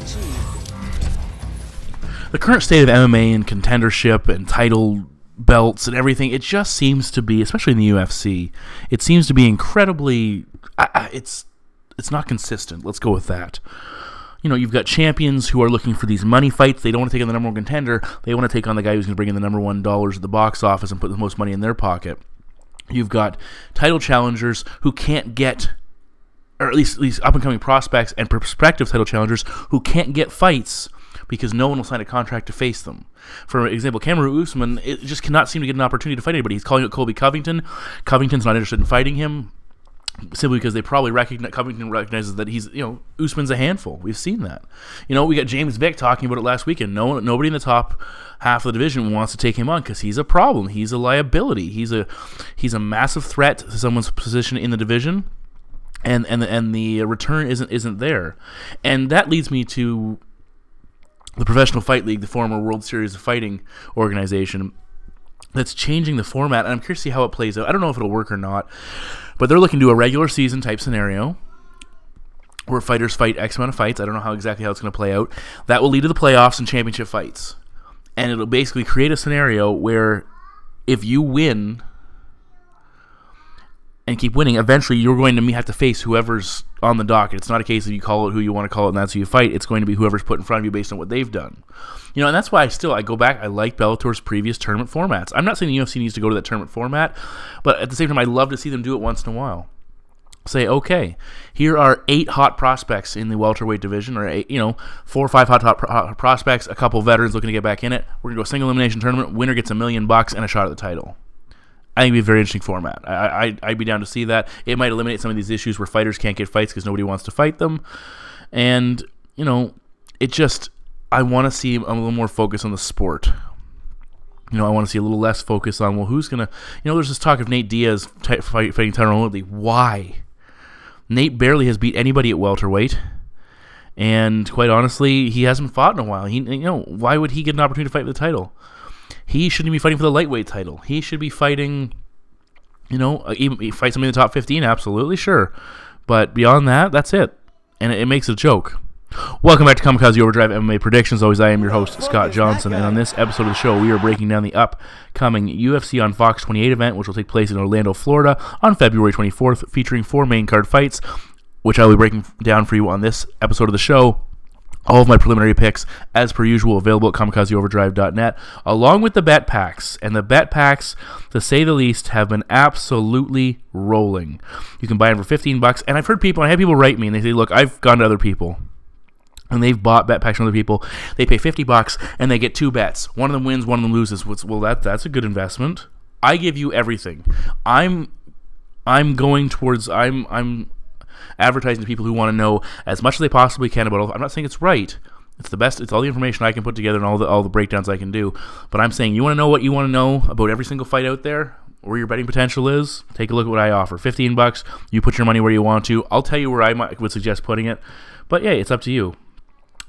achieved. The current state of MMA and contendership and title belts and everything, it just seems to be, especially in the UFC, it seems to be incredibly, it's not consistent. Let's go with that. You know, you've got champions who are looking for these money fights. They don't want to take on the number one contender. They want to take on the guy who's going to bring in the number $1 at the box office and put the most money in their pocket. You've got title challengers who can't get, or at least up-and-coming prospects and prospective title challengers who can't get fights because no one will sign a contract to face them. For example, Kamaru Usman just cannot seem to get an opportunity to fight anybody. He's calling it Colby Covington. Covington's not interested in fighting him, simply because they probably recognize, Covington recognizes that he's, you know, Usman's a handful. We've seen that. You know, we got James Vick talking about it last weekend. Nobody in the top half of the division wants to take him on because he's a problem. He's a liability. He's a massive threat to someone's position in the division, and the return isn't there. And that leads me to the Professional Fight League, the former World Series of Fighting organization, that's changing the format, and I'm curious to see how it plays out. I don't know if it'll work or not, but they're looking to do a regular season type scenario where fighters fight X amount of fights. I don't know exactly how it's going to play out. That will lead to the playoffs and championship fights, and it'll basically create a scenario where if you win and keep winning, eventually you're going to have to face whoever's on the docket. It's not a case of you call it who you want to call it and that's who you fight. It's going to be whoever's put in front of you based on what they've done. You know, and that's why I go back, I like Bellator's previous tournament formats. I'm not saying the UFC needs to go to that tournament format, but at the same time, I love to see them do it once in a while. Say, okay, here are 8 hot prospects in the welterweight division, or 8, 4 or 5 hot prospects, a couple veterans looking to get back in it. We're going to go single elimination tournament. Winner gets $1 million and a shot at the title. I think it'd be a very interesting format. I'd be down to see that. It might eliminate some of these issues where fighters can't get fights because nobody wants to fight them. And, I want to see a little more focus on the sport. I want to see a little less focus on, well, who's going to... there's this talk of Nate Diaz fighting Tyrone Woodley. Why? Nate barely has beat anybody at welterweight. And quite honestly, he hasn't fought in a while. Why would he get an opportunity to fight for the title? He shouldn't be fighting for the lightweight title. He should be fighting, even fight somebody in the top 15, absolutely, sure. But beyond that, that's it. And it makes it a joke. Welcome back to Kamikaze Overdrive MMA Predictions. Always, I am your host, Scott Johnson. And on this episode of the show, we are breaking down the upcoming UFC on Fox 28 event, which will take place in Orlando, Florida on February 24th, featuring 4 main card fights, which I will be breaking down for you on this episode of the show. All of my preliminary picks, as per usual, available at kamikazeoverdrive.net, along with the bet packs. And the bet packs, to say the least, have been absolutely rolling. You can buy them for $15, and I've heard people, and I have people write me, and they say, look, I've gone to other people, and they've bought bet packs from other people. They pay $50, and they get 2 bets. One of them wins, one of them loses. Well, that's a good investment. I give you everything. I'm advertising to people who want to know as much as they possibly can about all. I'm not saying it's right. It's the best. It's all the information I can put together and all the breakdowns I can do. But I'm saying you want to know what you want to know about every single fight out there, where your betting potential is. Take a look at what I offer. $15. You put your money where you want to. I'll tell you where I would suggest putting it. But yeah, it's up to you.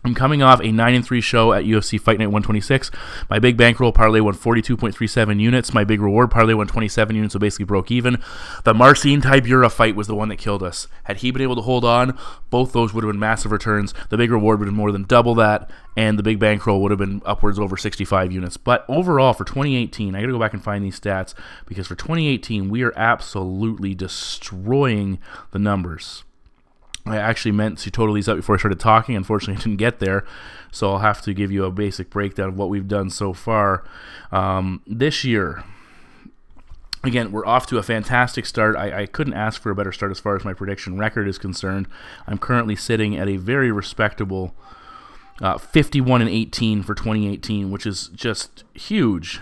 I'm coming off a 9-3 show at UFC Fight Night 126. My big bankroll parlay won 42.37 units. My big reward parlay won 27 units, so basically broke even. The Marcin-Tybura fight was the one that killed us. Had he been able to hold on, both those would have been massive returns. The big reward would have been more than double that, and the big bankroll would have been upwards over 65 units. But overall, for 2018, I got to go back and find these stats, because for 2018, we are absolutely destroying the numbers. I actually meant to total these up before I started talking. Unfortunately, I didn't get there, so I'll have to give you a basic breakdown of what we've done so far. This year, again, we're off to a fantastic start. I couldn't ask for a better start as far as my prediction record is concerned. I'm currently sitting at a very respectable 51-18 for 2018, which is just huge.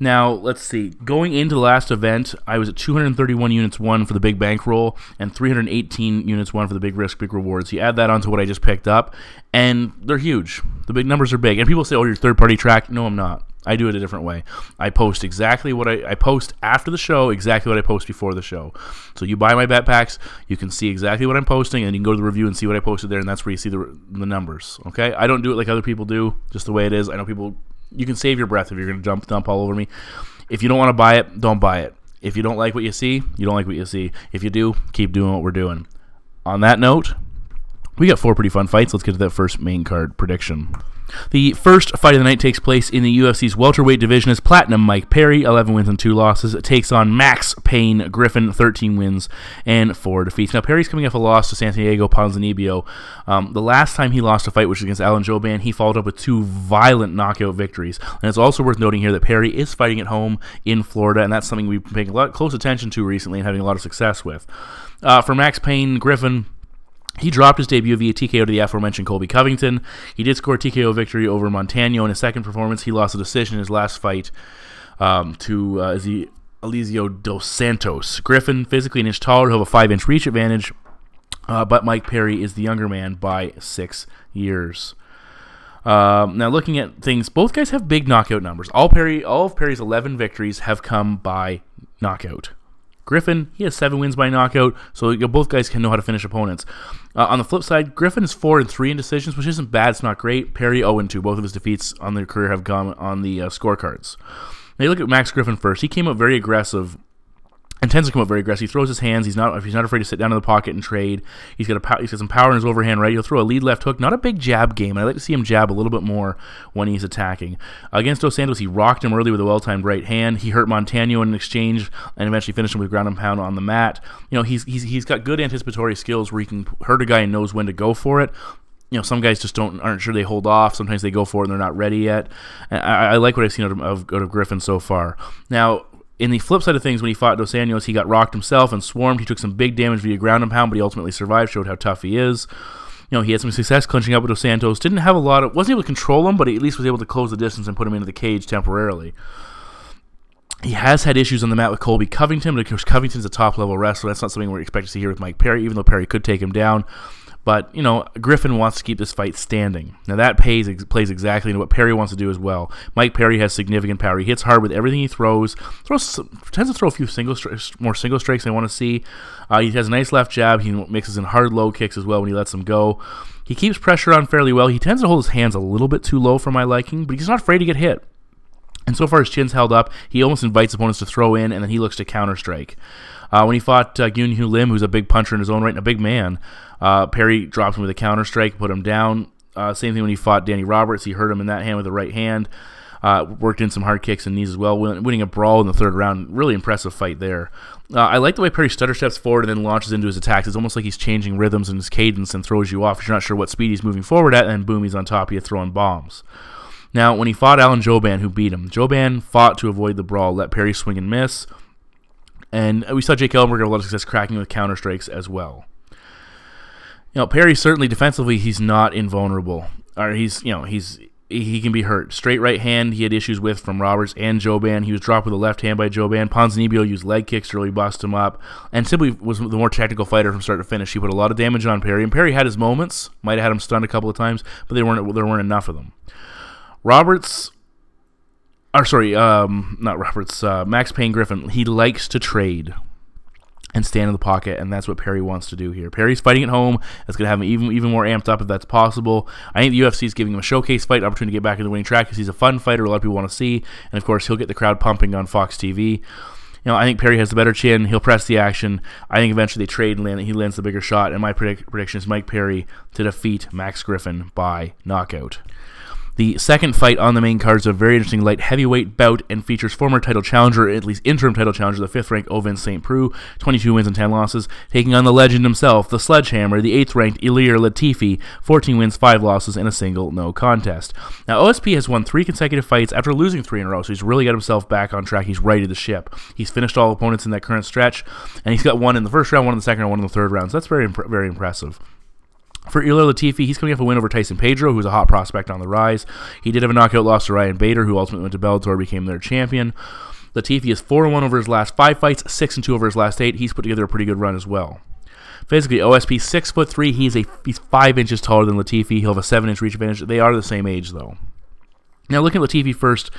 Now, let's see. Going into the last event, I was at 231 units won for the big bankroll and 318 units won for the big risk, big rewards. You add that onto what I just picked up, and they're huge. The big numbers are big. And people say, oh, you're third-party track. No, I'm not. I do it a different way. I post exactly what I post after the show, exactly what I post before the show. So you buy my bet packs, you can see exactly what I'm posting, and you can go to the review and see what I posted there, and that's where you see the numbers. Okay? I don't do it like other people do, just the way it is. I know people... You can save your breath if you're going to dump all over me. If you don't want to buy it, don't buy it. If you don't like what you see, you don't like what you see. If you do, keep doing what we're doing. On that note, We got 4 pretty fun fights. Let's get to that first main card prediction. The first fight of the night takes place in the UFC's welterweight division as Platinum Mike Perry, 11 wins and 2 losses, takes on Max Payne Griffin, 13 wins and 4 defeats. Now, Perry's coming off a loss to Santiago Ponzinibbio. The last time he lost a fight, which was against Alan Jouban, he followed up with 2 violent knockout victories. And it's also worth noting here that Perry is fighting at home in Florida, and that's something we've been paying a lot close attention to recently and having a lot of success with. For Max Payne Griffin, he dropped his debut via TKO to the aforementioned Colby Covington. He did score a TKO victory over Montano in his second performance. He lost a decision in his last fight to Eliseo dos Santos. Griffin, physically an inch taller, he'll have a 5-inch reach advantage, but Mike Perry is the younger man by 6 years. Now, looking at things, both guys have big knockout numbers. All of Perry's 11 victories have come by knockout. Griffin, he has 7 wins by knockout, so both guys can know how to finish opponents. On the flip side, Griffin is 4-3 in decisions, which isn't bad, it's not great. Perry 0-2. Both of his defeats on their career have gone on the scorecards. Now you look at Max Griffin first. He came up very aggressive. Intends to come up very aggressive. He throws his hands. He's not afraid to sit down in the pocket and trade. He's got some power in his overhand right. He'll throw a lead left hook. Not a big jab game. I like to see him jab a little bit more when he's attacking. Against Dos Santos, he rocked him early with a well-timed right hand. He hurt Montano in exchange and eventually finished him with ground and pound on the mat. You know, he's got good anticipatory skills where he can hurt a guy and knows when to go for it. You know, some guys just aren't sure, they hold off. Sometimes they go for it and they're not ready yet. And I like what I've seen out of Griffin so far. Now, in the flip side of things, when he fought Dos Anjos, he got rocked himself and swarmed. He took some big damage via ground and pound, but he ultimately survived, showed how tough he is. You know, he had some success clinching up with Dos Santos. Wasn't able to control him, but he at least was able to close the distance and put him into the cage temporarily. He has had issues on the mat with Colby Covington, but of course Covington's a top-level wrestler. That's not something we're expecting to see here with Mike Perry, even though Perry could take him down. But, you know, Griffin wants to keep this fight standing. Now, that plays exactly into what Perry wants to do as well. Mike Perry has significant power. He hits hard with everything he throws. Tends to throw a few more single strikes than I want to see. He has a nice left jab. He mixes in hard low kicks as well when he lets them go. He keeps pressure on fairly well. He tends to hold his hands a little bit too low for my liking, but he's not afraid to get hit. And so far, his chin's held up. He almost invites opponents to throw in, and then he looks to counter-strike. When he fought Gyun Hu Lim, who's a big puncher in his own right and a big man, Perry dropped him with a counter-strike, put him down. Same thing when he fought Danny Roberts. He hurt him in that hand with the right hand. Worked in some hard kicks and knees as well, winning a brawl in the third round. Really impressive fight there. I like the way Perry stutter steps forward and then launches into his attacks. It's almost like he's changing rhythms and his cadence and throws you off. If you're not sure what speed he's moving forward at, and boom, he's on top of you throwing bombs. Now, when he fought Alan Jouban, who beat him, Jouban fought to avoid the brawl, let Perry swing and miss. And we saw Jake Ellenberger have a lot of success cracking with counter strikes as well. You know, Perry certainly defensively, he's not invulnerable. Or he can be hurt. Straight right hand he had issues with from Roberts and Jouban. He was dropped with a left hand by Jouban. Ponzinibbio used leg kicks to really bust him up, and simply was the more technical fighter from start to finish. He put a lot of damage on Perry, and Perry had his moments. Might have had him stunned a couple of times, but there weren't enough of them. Max Payne Griffin, he likes to trade and stand in the pocket, and that's what Perry wants to do here. Perry's fighting at home. That's going to have him even more amped up if that's possible. I think the UFC is giving him a showcase fight, opportunity to get back in the winning track because he's a fun fighter a lot of people want to see, and of course he'll get the crowd pumping on Fox TV. You know, I think Perry has the better chin. He'll press the action. I think eventually they trade and he lands the bigger shot, and my prediction is Mike Perry to defeat Max Griffin by knockout. The second fight on the main card is a very interesting light heavyweight bout and features former title challenger, at least interim title challenger, the 5th-ranked Ovince St. Preux, 22 wins and 10 losses, taking on the legend himself, the sledgehammer, the 8th-ranked Ilir Latifi, 14 wins, 5 losses, and a single no contest. Now, OSP has won 3 consecutive fights after losing 3 in a row, so he's really got himself back on track. He's righted the ship. He's finished all opponents in that current stretch, and he's got 1 in the first round, 1 in the second round, 1 in the third round, so that's very, very impressive. For Ilir Latifi, he's coming off a win over Tyson Pedro, who's a hot prospect on the rise. He did have a knockout loss to Ryan Bader, who ultimately went to Bellator and became their champion. Latifi is 4-1 over his last 5 fights, 6-2 over his last 8. He's put together a pretty good run as well. Physically, OSP 6'3". He's 5 inches taller than Latifi. He'll have a 7-inch reach advantage. They are the same age, though. Now, looking at Latifi first,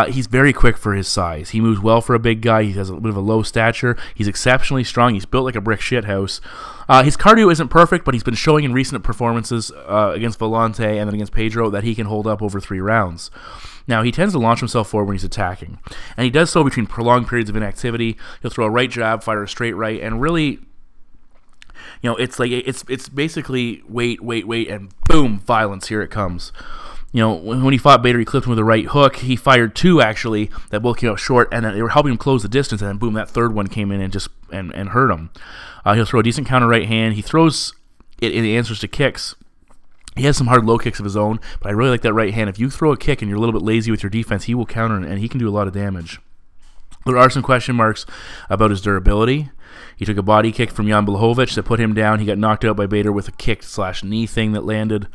he's very quick for his size. He moves well for a big guy. He has a bit of a low stature. He's exceptionally strong. He's built like a brick shithouse. His cardio isn't perfect, but he's been showing in recent performances against Volante and then against Pedro that he can hold up over 3 rounds. Now, he tends to launch himself forward when he's attacking, and he does so between prolonged periods of inactivity. He'll throw a right jab, fire a straight right, and really, You know, it's like it's basically wait, and boom, violence. Here it comes. You know, when he fought Bader, he clipped him with a right hook. He fired 2 actually that both came up short, and then they were helping him close the distance. And then boom, that third one came in and just and hurt him. He'll throw a decent counter right hand. He throws it in the answers to kicks. He has some hard low kicks of his own, but I really like that right hand. If you throw a kick and you're a little bit lazy with your defense, he will counter, and he can do a lot of damage. There are some question marks about his durability. He took a body kick from Jan Blachowicz that put him down. He got knocked out by Bader with a kick/knee thing that landed.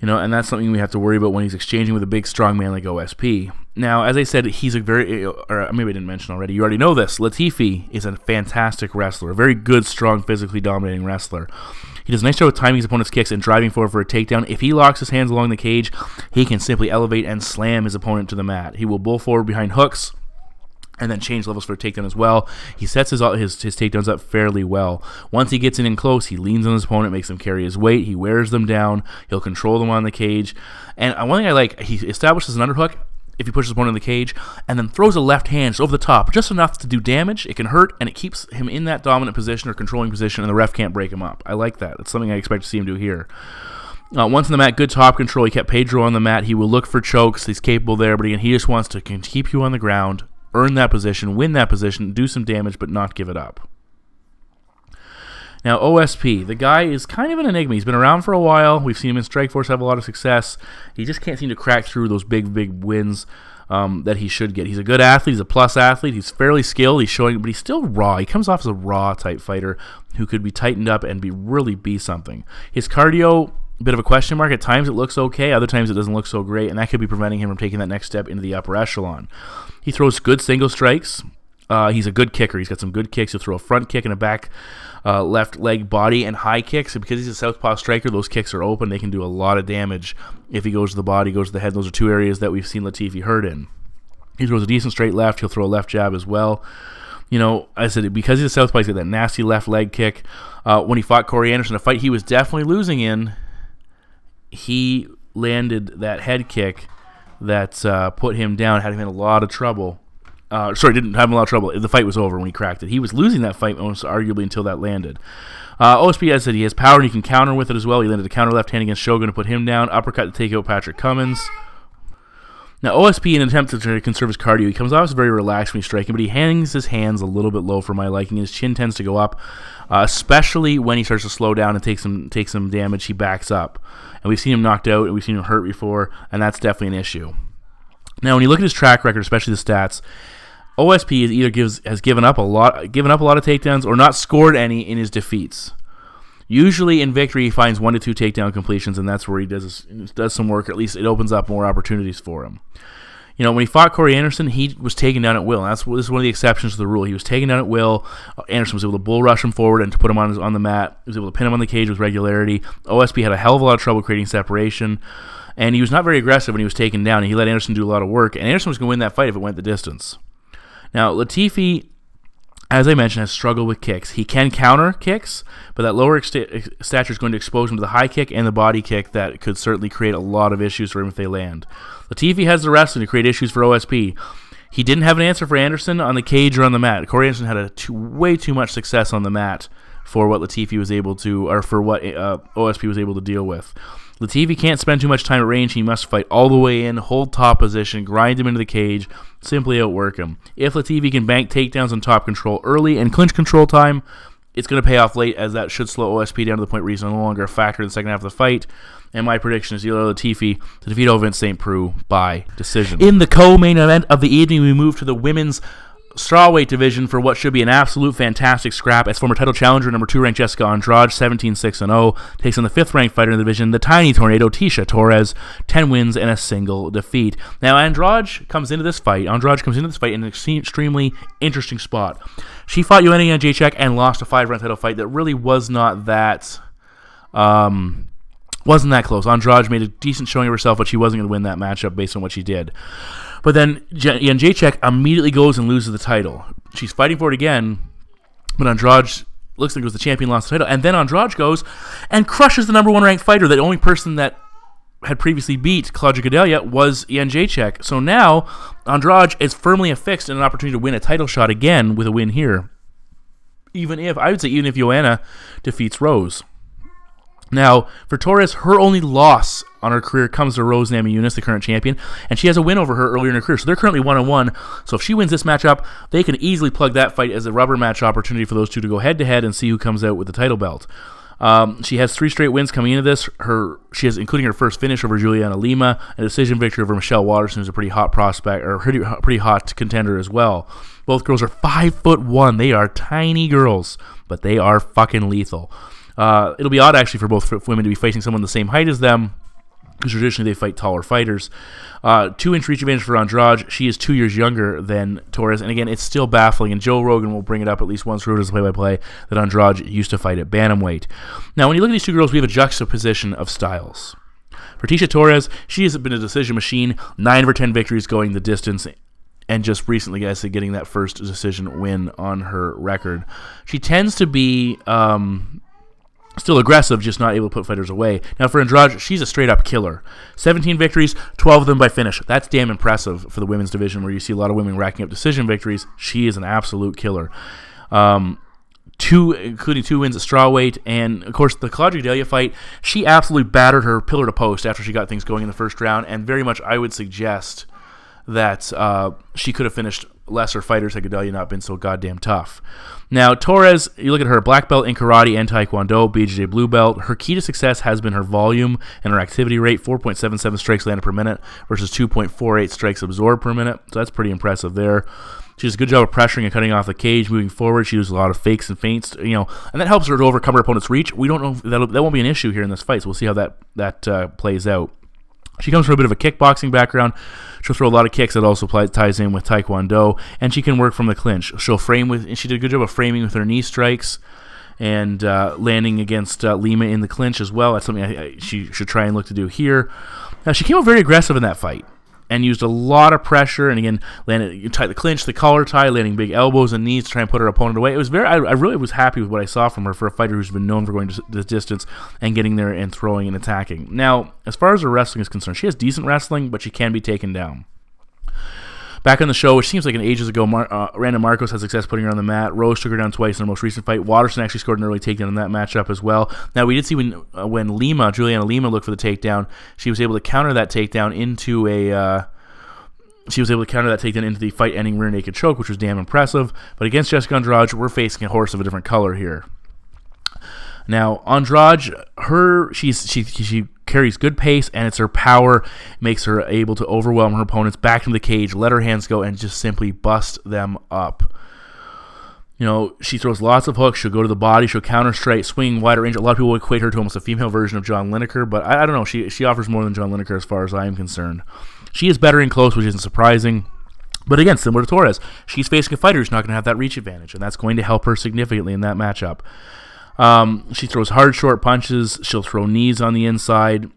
You know, and that's something we have to worry about when he's exchanging with a big, strong man like OSP. Now, as I said, he's a very, or maybe I didn't mention already, you already know this, Latifi is a fantastic wrestler, a very good, strong, physically dominating wrestler. He does a nice job with timing his opponent's kicks and driving forward for a takedown. If he locks his hands along the cage, he can simply elevate and slam his opponent to the mat. He will bull forward behind hooks and then change levels for a takedown as well. He sets his takedowns up fairly well. Once he gets in close, he leans on his opponent, makes them carry his weight, he wears them down, he'll control them on the cage. And one thing I like, he establishes an underhook if he pushes his opponent in the cage, and then throws a left hand over the top, just enough to do damage. It can hurt, and it keeps him in that dominant position or controlling position, and the ref can't break him up. I like that. That's something I expect to see him do here. Once on the mat, good top control. He kept Pedro on the mat. He will look for chokes. He's capable there, but again, he just wants to keep you on the ground, earn that position, win that position, do some damage, but not give it up. Now, OSP, the guy is kind of an enigma. He's been around for a while. We've seen him in Strikeforce have a lot of success. He just can't seem to crack through those big wins that he should get. He's a good athlete. He's a plus athlete. He's fairly skilled. He's showing, but he's still raw. He comes off as a raw type fighter who could be tightened up and really be something. His cardio, a bit of a question mark. At times it looks okay. Other times it doesn't look so great, and that could be preventing him from taking that next step into the upper echelon. He throws good single strikes. He's a good kicker. He's got some good kicks. He'll throw a front kick and a back left leg body and high kicks. And because he's a southpaw striker, those kicks are open. They can do a lot of damage if he goes to the body, goes to the head. Those are 2 areas that we've seen Latifi hurt in. He throws a decent straight left. He'll throw a left jab as well. You know, I said, because he's a southpaw, he's got that nasty left leg kick. When he fought Corey Anderson, a fight he was definitely losing in, he landed that head kick that put him down, had him in a lot of trouble. Didn't have him a lot of trouble. The fight was over when he cracked it. He was losing that fight almost arguably until that landed. OSP, as I said, he has power and he can counter with it as well. He landed a counter left hand against Shogun to put him down. Uppercut to take out Patrick Cummins. Now, OSP, in an attempt to conserve his cardio, he comes off as very relaxed when he's striking, but he hangs his hands a little bit low for my liking. His chin tends to go up, especially when he starts to slow down and take some damage. He backs up. And we've seen him knocked out, and we've seen him hurt before, and that's definitely an issue. Now, when you look at his track record, especially the stats, OSP has given up a lot of takedowns or not scored any in his defeats. Usually in victory, he finds 1 to 2 takedown completions, and that's where he does some work. Or at least it opens up more opportunities for him. You know, when he fought Corey Anderson, he was taken down at will. And this is one of the exceptions to the rule. He was taken down at will. Anderson was able to bull rush him forward and to put him on the mat. He was able to pin him on the cage with regularity. OSP had a hell of a lot of trouble creating separation. And he was not very aggressive when he was taken down. And he let Anderson do a lot of work. And Anderson was going to win that fight if it went the distance. Now, Latifi, as I mentioned, has struggled with kicks. He can counter kicks, but that lower stature is going to expose him to the high kick and the body kick that could certainly create a lot of issues for him if they land. Latifi has the wrestling to create issues for OSP. He didn't have an answer for Anderson on the cage or on the mat. Corey Anderson had way too much success on the mat for what Latifi was able to, or for what OSP was able to deal with. Latifi can't spend too much time at range. He must fight all the way in, hold top position, grind him into the cage, simply outwork him. If Latifi can bank takedowns on top control early and clinch control time, it's going to pay off late, as that should slow OSP down to the point where he's no longer a factor in the second half of the fight. And my prediction is Ilir Latifi to defeat Ovince St. Preux by decision. In the co-main event of the evening, we move to the women's strawweight division for what should be an absolute fantastic scrap, as former title challenger number 2 ranked Jessica Andrade, 17-6-0, takes on the 5th ranked fighter in the division, the tiny tornado Tecia Torres, 10 wins and a single defeat. Now, Andrade comes into this fight in an extremely interesting spot. She fought Joanna Jędrzejczyk and lost a 5-round title fight that really was not that wasn't that close. Andrade made a decent showing of herself, but she wasn't going to win that matchup based on what she did. But then Jędrzejczyk immediately goes and loses the title. She's fighting for it again, but Andrade looks like it was the champion, lost the title. And then Andrade goes and crushes the number 1 ranked fighter. The only person that had previously beat Claudia Gadelha was Jędrzejczyk. So now Andrade is firmly affixed in an opportunity to win a title shot again with a win here. even if Joanna defeats Rose. Now, for Torres, her only loss on her career comes to Rose Namajunas, the current champion, and she has a win over her earlier in her career, so they're currently 1-1. So if she wins this matchup, they can easily plug that fight as a rubber match opportunity for those two to go head-to-head and see who comes out with the title belt. She has 3 straight wins coming into this. She has, including her first finish over Juliana Lima, a decision victory over Michelle Watterson, who's a pretty hot prospect, or pretty hot contender as well. Both girls are 5'1". They are tiny girls, but they are fucking lethal. It'll be odd, actually, for both women to be facing someone the same height as them, because traditionally they fight taller fighters. 2-inch reach advantage for Andrade. She is 2 years younger than Torres, and again, it's still baffling, and Joe Rogan will bring it up at least once through his play-by-play, that Andrade used to fight at bantamweight. Now, when you look at these two girls, we have a juxtaposition of styles. For Tecia Torres, she has been a decision machine, 9 of her 10 victories going the distance, and just recently, I say, getting that first decision win on her record. She tends to be still aggressive, just not able to put fighters away. Now, for Andrade, she's a straight-up killer. 17 victories, 12 of them by finish. That's damn impressive for the women's division, where you see a lot of women racking up decision victories. She is an absolute killer. Including 2 wins at strawweight, and, of course, the Claudia Gadelha fight, she absolutely battered her pillar to post after she got things going in the first round, and very much I would suggest that she could have finished lesser fighters had Gadelha not been so goddamn tough. Now, Torres, you look at her, black belt in karate and taekwondo, BJJ blue belt. Her key to success has been her volume and her activity rate, 4.77 strikes landed per minute versus 2.48 strikes absorbed per minute, so that's pretty impressive there. She does a good job of pressuring and cutting off the cage, moving forward. She uses a lot of fakes and feints, and that helps her to overcome her opponent's reach. We don't know if that won't be an issue here in this fight, so we'll see how that plays out. She comes from a bit of a kickboxing background. She'll throw a lot of kicks that also ties in with taekwondo, and she can work from the clinch. She'll frame and she did a good job of framing with her knee strikes and landing against Lima in the clinch as well. That's something she should try and look to do here. Now, she came out very aggressive in that fight and used a lot of pressure, and again, tied the clinch, the collar tie, landing big elbows and knees to try and put her opponent away. It was I really was happy with what I saw from her for a fighter who's been known for going to the distance and getting there and throwing and attacking. Now, as far as her wrestling is concerned, she has decent wrestling, but she can be taken down. Back on the show, which seems like ages ago, Renan Marcos had success putting her on the mat. Rose took her down twice in her most recent fight. Watterson actually scored an early takedown in that matchup as well. Now, we did see when Juliana Lima looked for the takedown, she was able to counter that takedown into the fight-ending rear naked choke, which was damn impressive. But against Jessica Andrade, we're facing a horse of a different color here. Now, Andrade, she carries good pace, and it's her power makes her able to overwhelm her opponents back into the cage, let her hands go, and just simply bust them up. She throws lots of hooks. She'll go to the body. She'll counter straight, swing wider range. A lot of people equate her to almost a female version of John Lineker, but I don't know. She offers more than John Lineker as far as I am concerned. She is better in close, which isn't surprising. But again, similar to Torres, she's facing a fighter who's not going to have that reach advantage, and that's going to help her significantly in that matchup. She throws hard, short punches. She'll throw knees on the inside.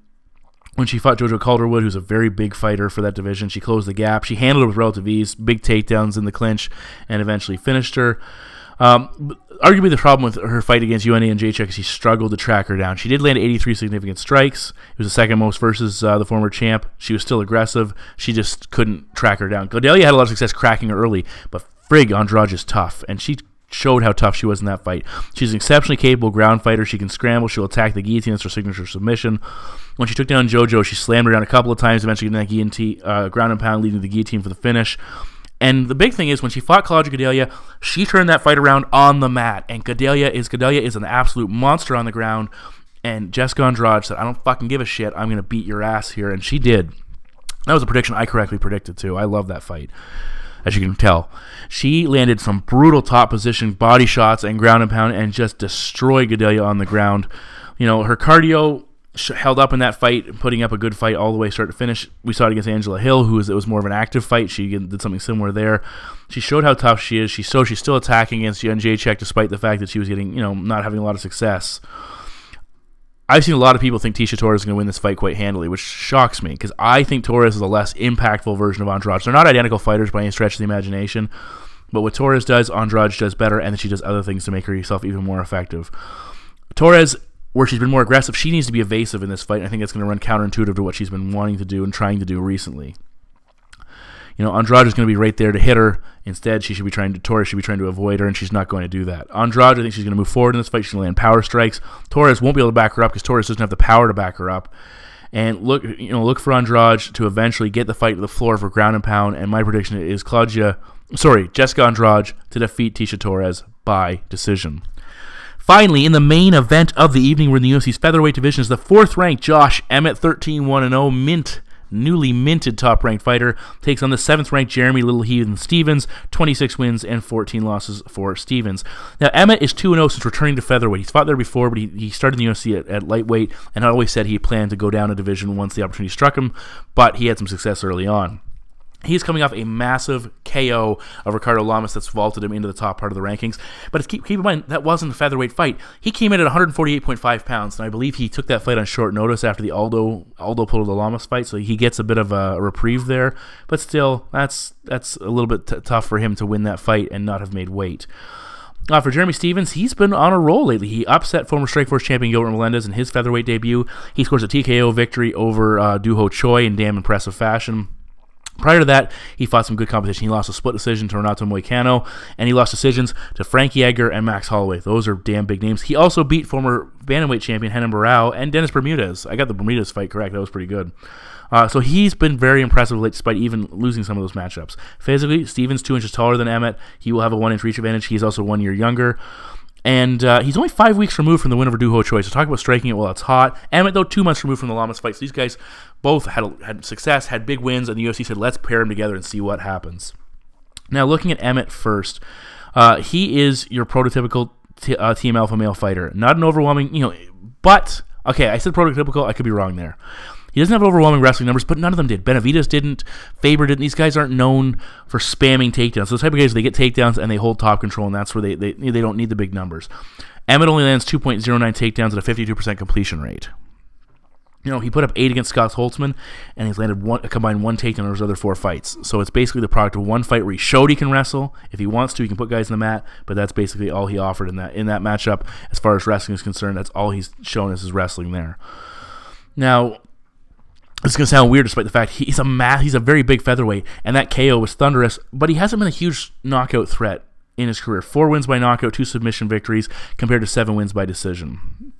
When she fought Jojo Calderwood, who's a very big fighter for that division, she closed the gap. She handled it with relative ease, big takedowns in the clinch, and eventually finished her. Arguably, the problem with her fight against UNA and Jacek is she struggled to track her down. She did land 83 significant strikes. It was the second most versus the former champ. She was still aggressive. She just couldn't track her down. Gadelha had a lot of success cracking her early, but frig, Andrade is tough, and she showed how tough she was in that fight. She's an exceptionally capable ground fighter. She can scramble. She'll attack the guillotine. That's her signature submission. When she took down JoJo, she slammed her down a couple of times, eventually getting that guillotine, ground and pound, leading to the guillotine for the finish. And the big thing is, when she fought Claudia Gadelha, she turned that fight around on the mat. And Gadelha is an absolute monster on the ground. And Jessica Andrade said, I don't fucking give a shit. I'm going to beat your ass here. And she did. That was a prediction I correctly predicted, too. I love that fight, as you can tell. She landed some brutal top position body shots and ground and pound and just destroyed Gadelha on the ground. Her cardio held up in that fight, putting up a good fight all the way start to finish. We saw it against Angela Hill, it was more of an active fight. She did something similar there. She showed how tough she is. She's still attacking against Jacek, despite the fact that she was getting, not having a lot of success. I've seen a lot of people think Tecia Torres is going to win this fight quite handily, which shocks me, because I think Torres is a less impactful version of Andrade. They're not identical fighters by any stretch of the imagination, but what Torres does, Andrade does better, and then she does other things to make herself even more effective. Torres, where she's been more aggressive, she needs to be evasive in this fight, and I think that's going to run counterintuitive to what she's been wanting to do and trying to do recently. Andrade is going to be right there to hit her. Instead, Torres should be trying to avoid her, and she's not going to do that. Andrade, I think she's going to move forward in this fight. She's going to land power strikes. Torres won't be able to back her up because Torres doesn't have the power to back her up. And look for Andrade to eventually get the fight to the floor for ground and pound. And my prediction is Jessica Andrade to defeat Tecia Torres by decision. Finally, in the main event of the evening, we're in the UFC's featherweight division, is the 4th-ranked Josh Emmett, 13-1-0, newly minted top-ranked fighter, takes on the 7th-ranked Jeremy Little Heathen Stevens, 26 wins and 14 losses for Stevens. Now, Emmett is 2-0 since returning to featherweight. He's fought there before, but he started in the UFC at lightweight, and had always said he planned to go down a division once the opportunity struck him, but he had some success early on. He's coming off a massive KO of Ricardo Lamas that's vaulted him into the top part of the rankings. But keep in mind, that wasn't a featherweight fight. He came in at 148.5 pounds, and I believe he took that fight on short notice after the Aldo pulled the Lamas fight, so he gets a bit of a reprieve there. But still, that's a little bit tough for him to win that fight and not have made weight. For Jeremy Stevens, he's been on a roll lately. He upset former Strikeforce champion Gilbert Melendez in his featherweight debut. He scores a TKO victory over Doo Ho Choi in damn impressive fashion. Prior to that, he fought some good competition. He lost a split decision to Renato Moicano, and he lost decisions to Frankie Edgar and Max Holloway. Those are damn big names. He also beat former bantamweight champion Renan Barao and Dennis Bermudez. I got the Bermudez fight correct. That was pretty good. So he's been very impressive late, despite even losing some of those matchups. Physically, Stevens 2 inches taller than Emmett. He will have a 1-inch reach advantage. He's also 1 year younger. And he's only 5 weeks removed from the win over Doo Ho Choi. So talk about striking it while it's hot. Emmett, though, 2 months removed from the Lamas fight. So these guys both had success, had big wins, and the UFC said, let's pair them together and see what happens. Now, looking at Emmett first, he is your prototypical Team Alpha male fighter. Not an overwhelming, but, okay, I said prototypical. I could be wrong there. He doesn't have overwhelming wrestling numbers, but none of them did. Benavidez didn't. Faber didn't. These guys aren't known for spamming takedowns. So the type of guys, they get takedowns and they hold top control, and that's where they don't need the big numbers. Emmett only lands 2.09 takedowns at a 52% completion rate. He put up 8 against Scott Holtzman, and he's landed a combined 1 takedown in his other 4 fights. So it's basically the product of one fight where he showed he can wrestle. If he wants to, he can put guys in the mat, but that's basically all he offered in that matchup. As far as wrestling is concerned, that's all he's shown is his wrestling there. Now, it's going to sound weird despite the fact he's a very big featherweight, and that KO was thunderous, but he hasn't been a huge knockout threat in his career. 4 wins by knockout, 2 submission victories, compared to 7 wins by decision.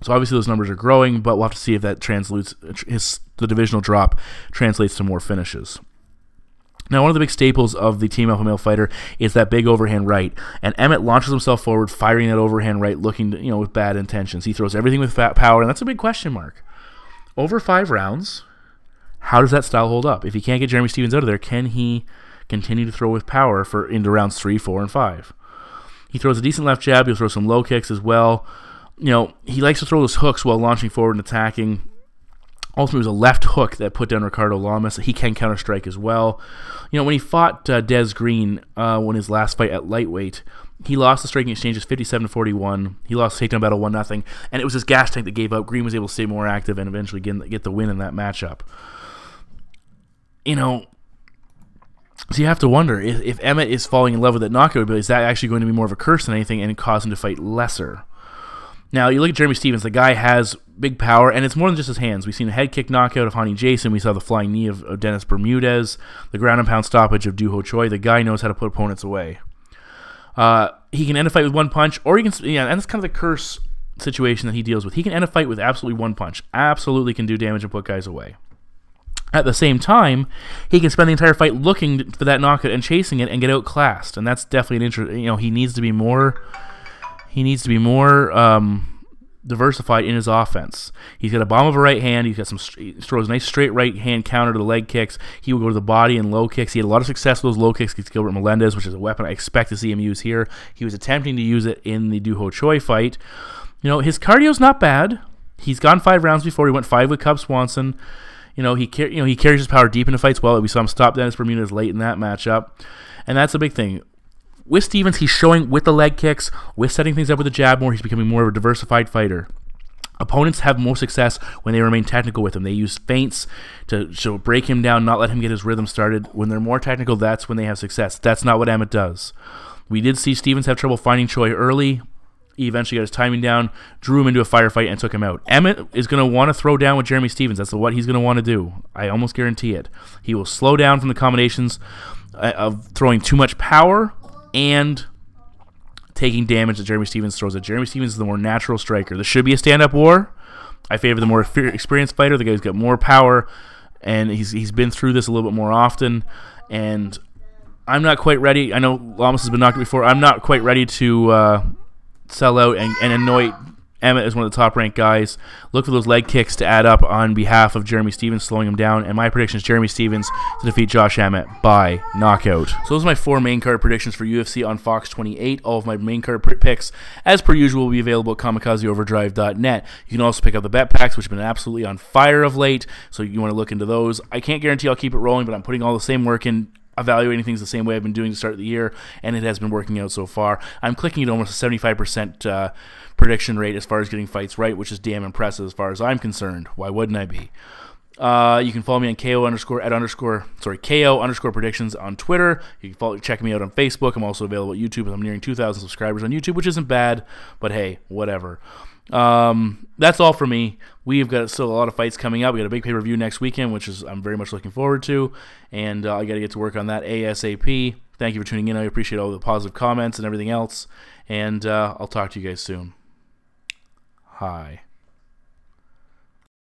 So obviously those numbers are growing, but we'll have to see if that the divisional drop translates to more finishes. Now, one of the big staples of the Team Alpha male fighter is that big overhand right, and Emmett launches himself forward, firing that overhand right, looking with bad intentions. He throws everything with fat power, and that's a big question mark. Over 5 rounds, how does that style hold up? If he can't get Jeremy Stevens out of there, can he continue to throw with power into rounds 3, 4, and 5? He throws a decent left jab. He'll throw some low kicks as well. He likes to throw those hooks while launching forward and attacking. Ultimately, it was a left hook that put down Ricardo Lamas. He can counter-strike as well. When he fought Des Green when his last fight at lightweight, he lost the striking exchanges 57-41. He lost the takedown battle 1-0, and it was his gas tank that gave out. Green was able to stay more active and eventually get the win in that matchup. So you have to wonder, if Emmett is falling in love with that knockout ability, is that actually going to be more of a curse than anything and cause him to fight lesser? Now, you look at Jeremy Stevens, the guy has big power, and it's more than just his hands. We've seen a head kick knockout of Hani Jason. We saw the flying knee of Dennis Bermudez, the ground and pound stoppage of Doo Ho Choi. The guy knows how to put opponents away. He can end a fight with 1 punch, or he can, and that's kind of the curse situation that he deals with. He can end a fight with absolutely 1 punch. Absolutely can do damage and put guys away. At the same time, he can spend the entire fight looking for that knockout and chasing it and get outclassed, and that's definitely an interest. He needs to be more. He needs to be more diversified in his offense. He's got a bomb of a right hand. He throws a nice straight right hand counter to the leg kicks. He will go to the body and low kicks. He had a lot of success with those low kicks against Gilbert Melendez, which is a weapon I expect to see him use here. He was attempting to use it in the Doo Ho Choi fight. His cardio's not bad. He's gone 5 rounds before. He went 5 with Cub Swanson. He carries his power deep into fights well. We saw him stop Dennis Bermudez late in that matchup, and that's a big thing. With Stevens, he's showing with the leg kicks, with setting things up with the jab more, he's becoming more of a diversified fighter. Opponents have more success when they remain technical with him. They use feints to break him down, not let him get his rhythm started. When they're more technical, that's when they have success. That's not what Emmett does. We did see Stevens have trouble finding Choi early. He eventually got his timing down, drew him into a firefight, and took him out. Emmett is going to want to throw down with Jeremy Stephens. That's what he's going to want to do. I almost guarantee it. He will slow down from the combinations of throwing too much power and taking damage that Jeremy Stephens throws at. Jeremy Stephens is the more natural striker. This should be a stand-up war. I favor the more experienced fighter. The guy's got more power, and he's been through this a little bit more often. And I'm not quite ready. I know Lamas has been knocked before. I'm not quite ready to sell out and anoint Emmett as one of the top-ranked guys. Look for those leg kicks to add up on behalf of Jeremy Stephens, slowing him down. And my prediction is Jeremy Stephens to defeat Josh Emmett by knockout. So those are my 4 main card predictions for UFC on Fox 28. All of my main card picks, as per usual, will be available at KamikazeOverdrive.net. You can also pick up the bet packs, which have been absolutely on fire of late, so you want to look into those. I can't guarantee I'll keep it rolling, but I'm putting all the same work in, evaluating things the same way I've been doing to start the year, and it has been working out so far. I'm clicking at almost a 75% prediction rate as far as getting fights right, which is damn impressive as far as I'm concerned. Why wouldn't I be? You can follow me on KO underscore predictions on Twitter. You can check me out on Facebook. I'm also available at YouTube. I'm nearing 2,000 subscribers on YouTube, which isn't bad, but hey, whatever. That's all for me. We've got still a lot of fights coming up. We got a big pay-per-view next weekend, which is I'm very much looking forward to, and I got to get to work on that ASAP. Thank you for tuning in. I appreciate all the positive comments and everything else, and I'll talk to you guys soon. Hi.